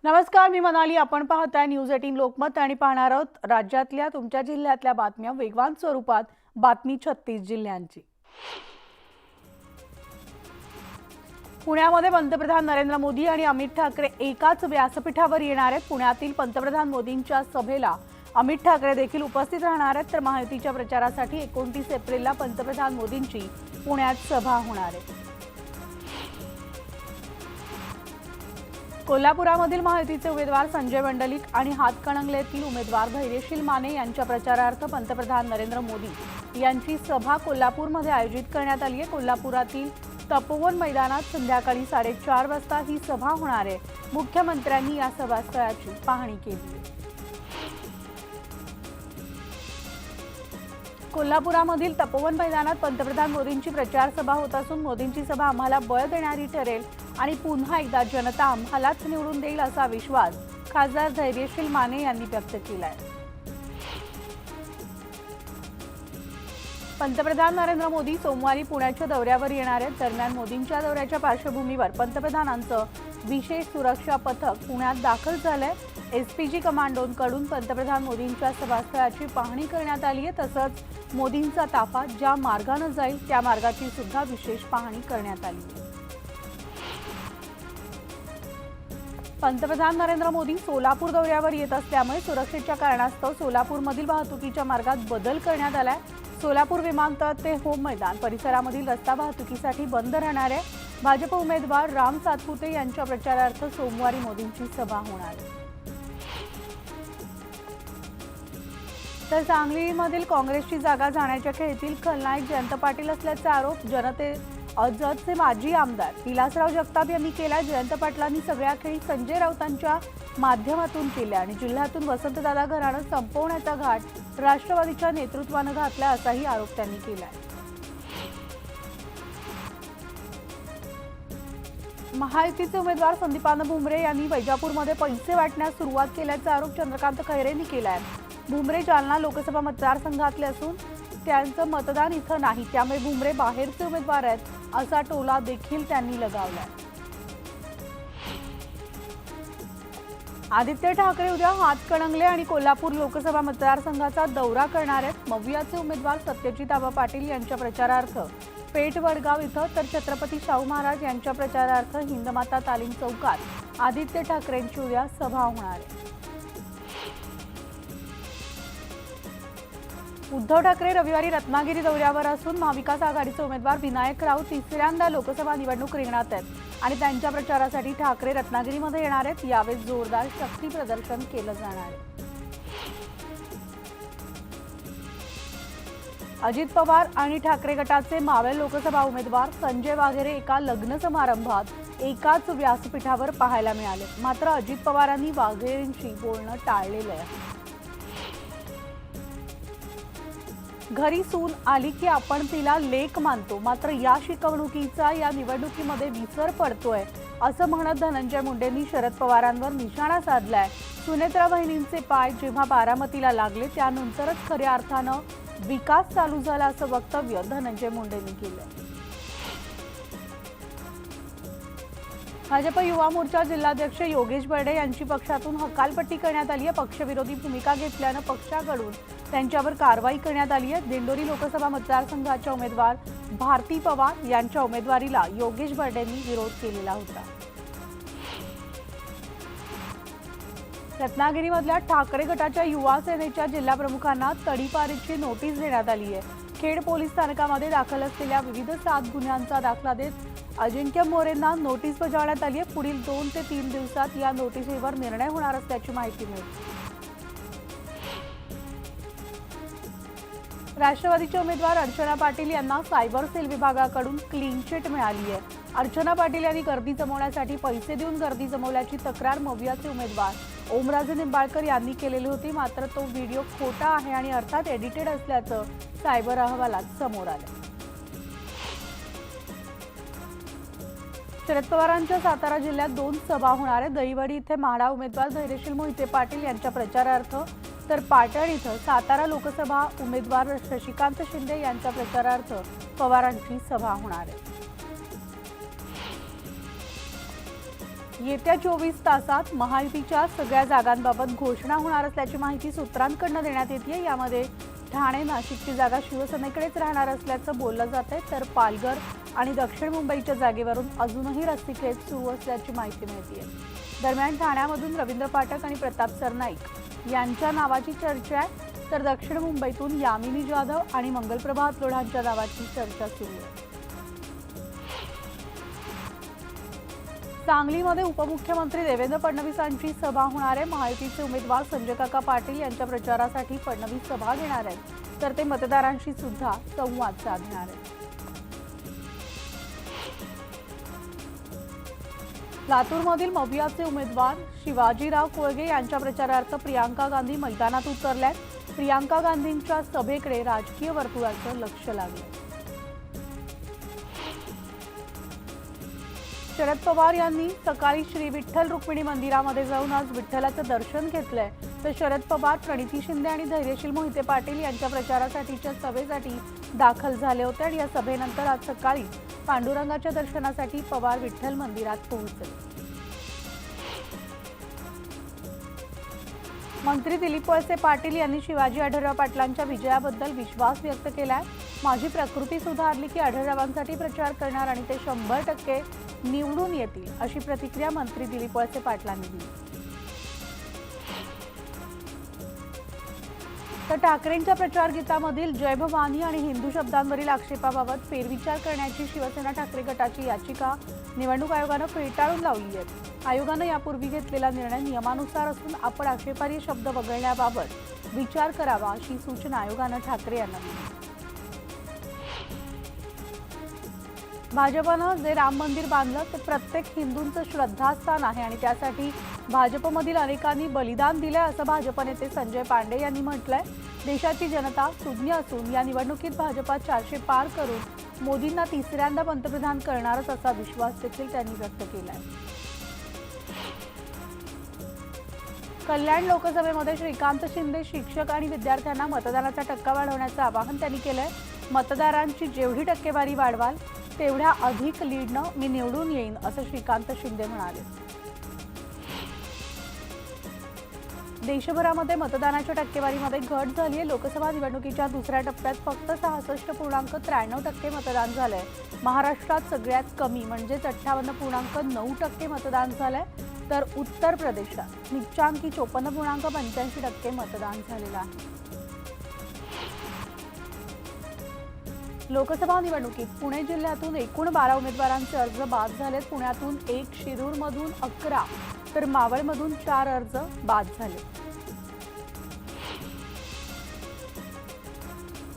नमस्कार, मी मनाली. आपण पाहताय न्यूज 18 लोकमत आणि पाहणार आहोत राज्यातल्या तुमच्या जिल्ह्यातल्या बातम्या वेगवान स्वरूपात. बातमी 36 जिल्ह्यांची. पुण्यामध्ये पंतप्रधान नरेंद्र मोदी आणि अमित ठाकरे एकाच व्यासपीठावर येणार आहेत. पुण्यातील पंतप्रधान मोदींच्या सभेला अमित ठाकरे देखील उपस्थित राहणार आहेत. तर महायुतीच्या प्रचारासाठी 29 एप्रिलला पंतप्रधान मोदींची पुण्यात सभा होणार आहे. कोल्हापुरामधील महायुतीचे उमेदवार संजय मंडलिक आणि हातकणंगलेतील उमेदवार धैर्यशील माने यांच्या प्रचारार्थ पंतप्रधान नरेंद्र मोदी यांची सभा कोल्हापूरमध्ये आयोजित करण्यात आली आहे. कोल्हापुरातील तपोवन मैदानात संध्याकाळी 4:30 वाजता ही सभा होणार आहे. मुख्यमंत्र्यांनी या सभास्थळाची पाहणी केली. कोल्हापुरामधील तपोवन मैदानात पंतप्रधान मोदींची प्रचार सभा होत असून मोदींची सभा आम्हाला बळ देणारी ठरेल आणि पुन्हा एकदा जनता आम्हालाच निवडून देईल असा विश्वास खासदार धैर्यशील माने यांनी व्यक्त केला आहे. पंतप्रधान नरेंद्र मोदी सोमवारी पुण्याच्या दौऱ्यावर येणार आहेत. दरम्यान मोदींच्या दौऱ्याच्या पार्श्वभूमीवर पंतप्रधानांचं विशेष सुरक्षा पथक पुण्यात दाखल झालंय. एसपीजी कमांडोंकडून पंतप्रधान मोदींच्या सभास्थळाची पाहणी करण्यात आली आहे. तसंच मोदींचा ताफा ज्या मार्गाने जाईल त्या मार्गाची सुद्धा विशेष पाहणी करण्यात आली आहे. पंतप्रधान नरेंद्र मोदी सोलापूर दौऱ्यावर येत असल्यामुळे सुरक्षेच्या कारणास्तव सोलापूरमधील वाहतुकीच्या मार्गात बदल करण्यात आलाय. सोलापूर विमानतळ ते होम मैदान परिसरामधील रस्ता वाहतुकीसाठी बंद राहणार आहे. भाजप उमेदवार राम सातपुते यांच्या प्रचारार्थ सोमवारी मोदींची सभा होणार आहे. तर सांगलीमधील काँग्रेसची जागा जाण्याच्या खेळीतील खलनायक जयंत पाटील असल्याचा आरोप जतचे माजी आमदार विलासराव जगताप यांनी केला. जयंत पाटलांनी सगळ्या खेळी संजय राऊतांच्या माध्यमातून केल्या आणि जिल्ह्यातून वसंतदादा घराणं संपवण्याचा घाट राष्ट्रवादीच्या नेतृत्वानं घातला असाही आरोप त्यांनी केला. महायुतीचे उमेदवार संदीपान भुमरे यांनी वैजापूरमध्ये पैसे वाटण्यास सुरुवात केल्याचा आरोप चंद्रकांत खैरेंनी केला आहे. भुमरे जालना लोकसभा मतदारसंघातले असून त्यांचं मतदान इथं नाही, त्यामुळे भुमरे बाहेरचे उमेदवार आहेत असा टोला देखील त्यांनी लगावलाय. आदित्य ठाकरे उद्या हातकणंगले आणि कोल्हापूर लोकसभा मतदारसंघाचा दौरा करणार आहेत. मवियाचे उमेदवार सत्यजित आबा पाटील यांच्या प्रचारार्थ पेठ वडगाव इथं तर छत्रपती शाहू महाराज यांच्या प्रचारार्थ हिंदमाता तालीम चौकात आदित्य ठाकरेंची उद्या सभा होणार आहे. उद्धव ठाकरे रविवारी रत्नागिरी दौऱ्यावर असून महाविकास आघाडीचे उमेदवार विनायक राऊत तिसऱ्यांदा लोकसभा निवडणूक रिंगणात आहेत आणि त्यांच्या प्रचारासाठी ठाकरे रत्नागिरीमध्ये येणार आहेत. यावेळी जोरदार शक्ती प्रदर्शन केलं जाणार आहे. अजित पवार आणि ठाकरे गटाचे मावळ लोकसभा उमेदवार संजय वाघेरे एका लग्न समारंभात एकाच व्यासपीठावर पाहायला मिळाले. मात्र अजित पवारांनी वाघेरेंशी बोलणं टाळलेलं आहे. घरी सून आली की आपण तिला लेक मानतो, मात्र या शिकवणुकीचा या निवडणुकीमध्ये विसर पडतोय असं म्हणत धनंजय मुंडेंनी शरद पवारांवर निशाणा साधलाय. सुनेत्रा बहिणींचे पाय जेव्हा बारामतीला लागले त्यानंतरच खऱ्या अर्थानं विकास चालू झाला असं वक्तव्य धनंजय मुंडेंनी केलंय. भाजप युवा मोर्चा जिल्हाध्यक्ष योगेश बर्डे यांची पक्षातून हकालपट्टी करण्यात आली आहे. पक्षविरोधी भूमिका घेतल्यानं पक्षाकडून त्यांच्यावर कारवाई करण्यात आली आहे. दिंडोरी लोकसभा मतदारसंघाच्या उमेदवार भारती पवार यांच्या उमेदवारीला योगेश बर्डेंनी विरोध केलेला होता. रत्नागिरीमधल्या ठाकरे गटाच्या युवा सेनेच्या जिल्हा प्रमुखांना तडीपारीची नोटीस देण्यात आली आहे. खेड पोलीस स्थानकामध्ये दाखल असलेल्या विविध 7 गुन्ह्यांचा दाखला देत अजिंक्य मोरेंना नोटीस बजावण्यात आली आहे. पुढील 2 ते 3 दिवसात या नोटीसीवर निर्णय होणार असल्याची माहिती मिळते. राष्ट्रवादीचे उमेदवार अर्चना पाटील यांना सायबर सेल विभागाकडून क्लीन चिट मिळाली आहे. अर्चना पाटील यांनी गर्दी जमवण्यासाठी पैसे देऊन गर्दी जमवल्याची तक्रार मवियाचे उमेदवार ओमराजे निंबाळकर यांनी केलेली होती. मात्र तो व्हिडिओ खोटा आहे आणि अर्थात एडिटेड असल्याचं सायबर अहवालात समोर आलं. शरद पवारांच्या सातारा जिल्ह्यात 2 सभा होणार आहेत. दहिवडी इथे म्हाडा उमेदवार धैर्यशील मोहिते पाटील यांच्या प्रचारार्थ तर पाटण इथं सातारा लोकसभा उमेदवार शशिकांत शिंदे यांच्या प्रचारार्थ पवारांची सभा होणार आहे. येत्या 24 तासात महायुतीच्या सगळ्या जागांबाबत घोषणा होणार असल्याची माहिती सूत्रांकडून देण्यात येते। यामध्ये ठाणे नाशिकची जागा शिवसेनेकडेच राहणार असल्याचं बोललं जातंय, तर पालघर आणि दक्षिण मुंबईच्या जागेवरून अजूनही रस्सीखेच सुरू असल्याची माहिती मिळते। दरम्यान ठाण्यामधून रवींद्र पाठक आणि प्रताप सरनाईक यांच्या नावाची चर्चा आहे, तर दक्षिण मुंबईतून यामिनी जाधव आणि मंगलप्रभात लोढांच्या नावाची चर्चा सुरू आहे। सांगलीमध्ये उपमुख्यमंत्री देवेंद्र फडणवीसांची सभा होणार आहे। महायुतीचे उमेदवार संजय काका पाटील यांच्या प्रचारासाठी फडणवीस सभा घेणार आहेत, तर ते मतदारांशी सुद्धा संवाद साधणार आहेत। लातूरमधील मवियाचे उमेदवार शिवाजीराव कोळगे यांच्या प्रचारार्थ प्रियांका गांधी मैदानात उतरल्यात। प्रियांका गांधींच्या सभेकडे राजकीय वर्तुळाचं लक्ष लागलं। शरद पवार यांनी सकाळी श्री विठ्ठल रुक्मिणी मंदिरामध्ये जाऊन आज विठ्ठलाचं दर्शन घेतलंय, तर शरद पवार, प्रणिती शिंदे आणि धैर्यशील मोहिते पाटील यांच्या प्रचारासाठीच्या सभेसाठी दाखल झाले होते आणि या सभेनंतर आज सकाळी पांडुरंगाच्या दर्शनासाठी पवार विठ्ठल मंदिरात पोहोचले। मंत्री दिलीप वळसे पाटील यांनी शिवाजी आढळराव पाटलांच्या विजयाबद्दल विश्वास व्यक्त केलाय। माझी प्रकृती सुधारली की आढळरावांसाठी प्रचार करणार आणि ते 100% निवडून येतील, अशी प्रतिक्रिया मंत्री दिलीप वळसे पाटलांनी दिली। तर ठाकरेंच्या प्रचार गीतामधील जय भवानी आणि हिंदू शब्दांवरील आक्षेपाबाबत फेरविचार करण्याची शिवसेना ठाकरे गटाची याचिका निवडणूक आयोगानं फेटाळून लावली आहे। आयोगानं यापूर्वी घेतलेला निर्णय नियमानुसार असून आपण आक्षेपार्ह शब्द वगळण्याबाबत विचार करावा, अशी सूचना आयोगानं ठाकरे यांना दिली। भाजपनं जे राम मंदिर बांधलं ते प्रत्येक हिंदूंचं श्रद्धास्थान आहे आणि त्यासाठी भाजपमधील अनेकांनी बलिदान दिलंय, असं भाजप नेते संजय पांडे यांनी म्हटलंय। देशाची जनता सुज्ञ असून या निवडणुकीत भाजपा 400 पार करून मोदींना तिसऱ्यांदा पंतप्रधान करणारच असा विश्वास देखील त्यांनी व्यक्त केलाय। कल्याण लोकसभेमध्ये श्रीकांत शिंदे शिक्षक आणि विद्यार्थ्यांना मतदानाचा टक्का वाढवण्याचं आवाहन त्यांनी केलंय। मतदारांची जेवढी टक्केवारी वाढवाल तेवढ्या अधिक लीडनं मी निवडून येईन, असं श्रीकांत शिंदे म्हणाले। देशभरामध्ये मतदानाच्या टक्केवारीमध्ये घट झाली आहे। लोकसभा निवडणुकीच्या दुसऱ्या टप्प्यात फक्त 66.93% मतदान झालंय। महाराष्ट्रात सगळ्यात कमी म्हणजेच 58.9% मतदान झालंय, तर उत्तर प्रदेशात निचांकी 54.85% मतदान झालेलं आहे। लोकसभा निवडणुकीत पुणे जिल्ह्यातून एकूण 12 उमेदवारांचे अर्ज बाद झालेत। पुण्यातून 1, शिरूरमधून 11, तर मावळमधून 4 अर्ज बाद झाले।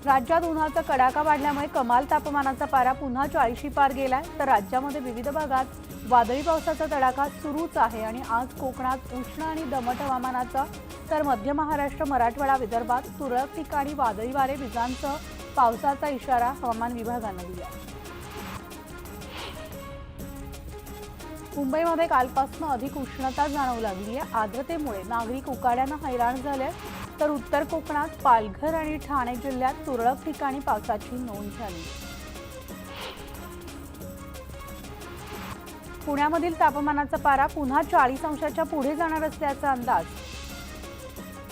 राज्यात उन्हाचा कडाका वाढल्यामुळे कमाल तापमानाचा पारा पुन्हा 40 पार गेलाय, तर राज्यामध्ये विविध भागात वादळी पावसाचा तडाखा सुरूच आहे आणि आज कोकणात उष्ण आणि दमट हवामानाचा, तर मध्य महाराष्ट्र, मराठवाडा, विदर्भात तुरळक ठिकाणी वादळी वारे, विजांसह पावसाचा इशारा हवामान विभागानं दिला। मुंबईमध्ये कालपासून अधिक उष्णता जाणवू लागली आहे। आर्द्रतेमुळे नागरिक उकाड्यानं हैराण झाले, तर उत्तर कोकणात पालघर आणि ठाणे जिल्ह्यात तुरळक ठिकाणी पावसाची नोंद झाली। पुण्यामधील तापमानाचा पारा पुन्हा 40 अंशाच्या पुढे जाणार असल्याचा अंदाज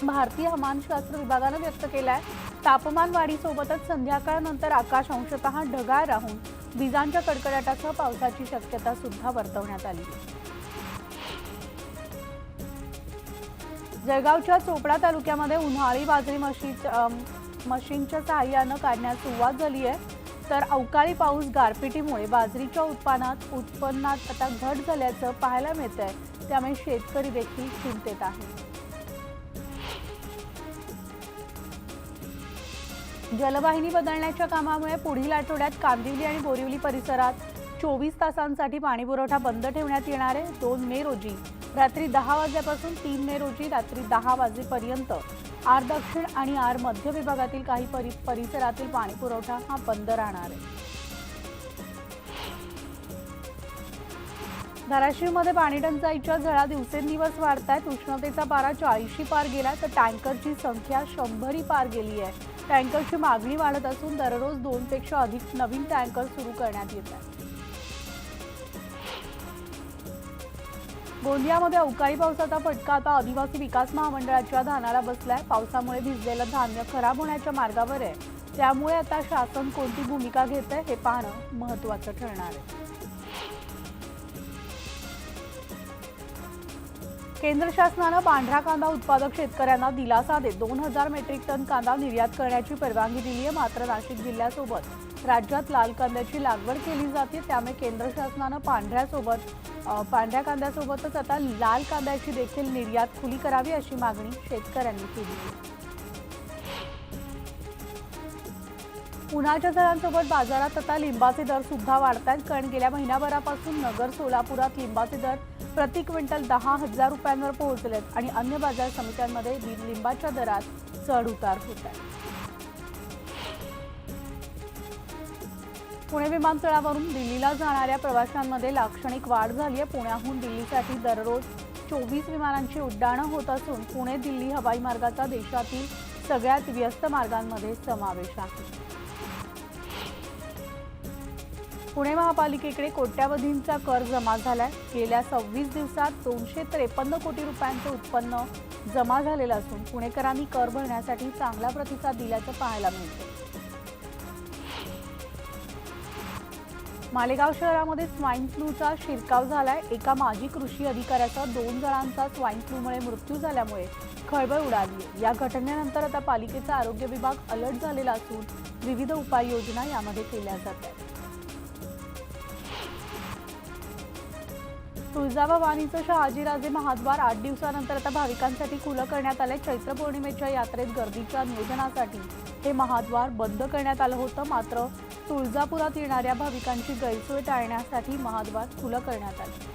भारतीय हवामानशास्त्र विभागानं व्यक्त केलाय। तापमान वाढीसोबतच संध्याकाळनंतर आकाश अंशतः ढगाळ राहून विजांच्या कडकडाटासह पावसाची शक्यता सुद्धा वर्तवण्यात आली आहे। जळगावच्या चोपडा तालुक्यामध्ये उन्हाळी बाजरी मशीनच्या सहाय्यानं काढण्यास सुरुवात झाली आहे, तर अवकाळी पाऊस, गारपिटीमुळे बाजरीच्या उत्पन्नात आता घट झाल्याचं पाहायला मिळतंय, त्यामुळे शेतकरी देखील चिंतेत आहे। जलवाहिनी बदलण्याच्या कामामुळे पुढील आठवड्यात कांदिवली आणि बोरिवली परिसरात 24 तासांसाठी पाणीपुरवठा बंद ठेवण्यात येणार आहे। 2 मे रोजी रात्री 10 वाजल्यापासून 3 मे रोजी रात्री 10 वाजेपर्यंत आर दक्षिण आणि आर मध्य विभागातील काही परिसरातील पाणीपुरवठा हा बंद राहणार आहे। धाराशिवमध्ये पाणी टंचाईच्या झळा दिवसेंदिवस वाढत आहेत। उष्णतेचा पारा 40 पार गेला, तर टँकरची संख्या 100 पार गेली आहे। टँकरची मागणी वाढत असून दररोज 2 पेक्षा अधिक नवीन टँकर सुरू करण्यात येत आहेत। गोंदियामध्ये अवकाळी पावसाचा फटका आता आदिवासी विकास महामंडळाच्या धानाला बसलाय। पावसामुळे भिजलेलं धान्य खराब होण्याच्या मार्गावर आहे। त्यामुळे आता शासन कोणती भूमिका घेतंय हे पाहणं महत्त्वाचं ठरणार आहे। केंद्र शासनानं पांढरा कांदा उत्पादक शेतकऱ्यांना दिलासा देत 2000 मेट्रिक टन कांदा निर्यात करण्याची परवानगी दिली आहे। मात्र नाशिक जिल्ह्यासोबत राज्यात लाल कांद्याची लागवड केली जाते। त्यामुळे केंद्र शासनानं पांढऱ्या कांद्यासोबतच आता लाल कांद्याची देखील निर्यात खुली करावी अशी मागणी शेतकऱ्यांनी केली आहे। उन्हाच्या झळांसोबत बाजारात आता लिंबाचे दर सुद्धा वाढतात, कारण गेल्या महिनाभरापासून नगर सोलापुरात लिंबाचे दर प्रति क्विंटल 10,000 रुपयांवर पोहोचलेत आणि अन्य बाजार समित्यांमध्ये लिंबाच्या दरात चढ उतार होत आहे। पुणे विमानतळावरून दिल्लीला जाणाऱ्या प्रवाशांमध्ये लाक्षणिक वाढ झाली आहे। पुण्याहून दिल्लीसाठी दररोज 24 विमानांची उड्डाणं होत असून पुणे दिल्ली हवाई मार्गाचा देशातील सगळ्यात व्यस्त मार्गांमध्ये समावेश आहे। पुणे महापालिकेकडे कोट्यावधींचा कर जमा झालाय। गेल्या 26 दिवसात 253 कोटी रुपयांचं उत्पन्न जमा झालेलं असून पुणेकरांनी कर भरण्यासाठी चांगला प्रतिसाद दिल्याचं पाहायला मिळतं। मालेगाव शहरामध्ये स्वाईन फ्लूचा शिरकाव झालाय। एका माजी कृषी अधिकाऱ्याचा 2 जणांचा स्वाईन फ्लूमुळे मृत्यू झाल्यामुळे खळबळ उडाली। या घटनेनंतर आता पालिकेचा आरोग्य विभाग अलर्ट झालेला असून विविध उपाययोजना यामध्ये केल्या जात आहेत। तुळजाभवानीचं शहाजीराजे महाद्वार 8 दिवसानंतर आता भाविकांसाठी खुलं करण्यात आलंय। चैत्र पौर्णिमेच्या यात्रेत गर्दीच्या नियोजनासाठी हे महाद्वार बंद करण्यात आलं होतं। मात्र तुळजापुरात येणाऱ्या भाविकांची गैरसोय टाळण्यासाठी महाद्वार खुलं करण्यात आलं।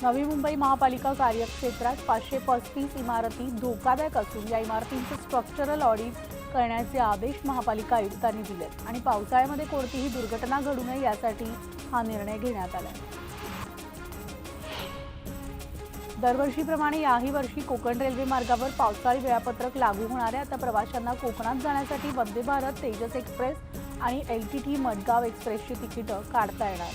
नवी मुंबई महापालिका कार्यक्षेत्रात 535 इमारती धोकादायक असून या इमारतींचे स्ट्रक्चरल ऑडिट करण्याचे आदेश महापालिका आयुक्तांनी दिलेत आणि पावसाळ्यामध्ये कोणतीही दुर्घटना घडू नये यासाठी हा निर्णय घेण्यात आला आहे। दरवर्षीप्रमाणे याही वर्षी कोकण रेल्वे मार्गावर पावसाळी वेळापत्रक लागू होणार आहे। आता प्रवाशांना कोकणात जाण्यासाठी वंदे भारत, तेजस एक्सप्रेस आणि LTT मडगाव एक्सप्रेसची तिकीटं काढता येणार।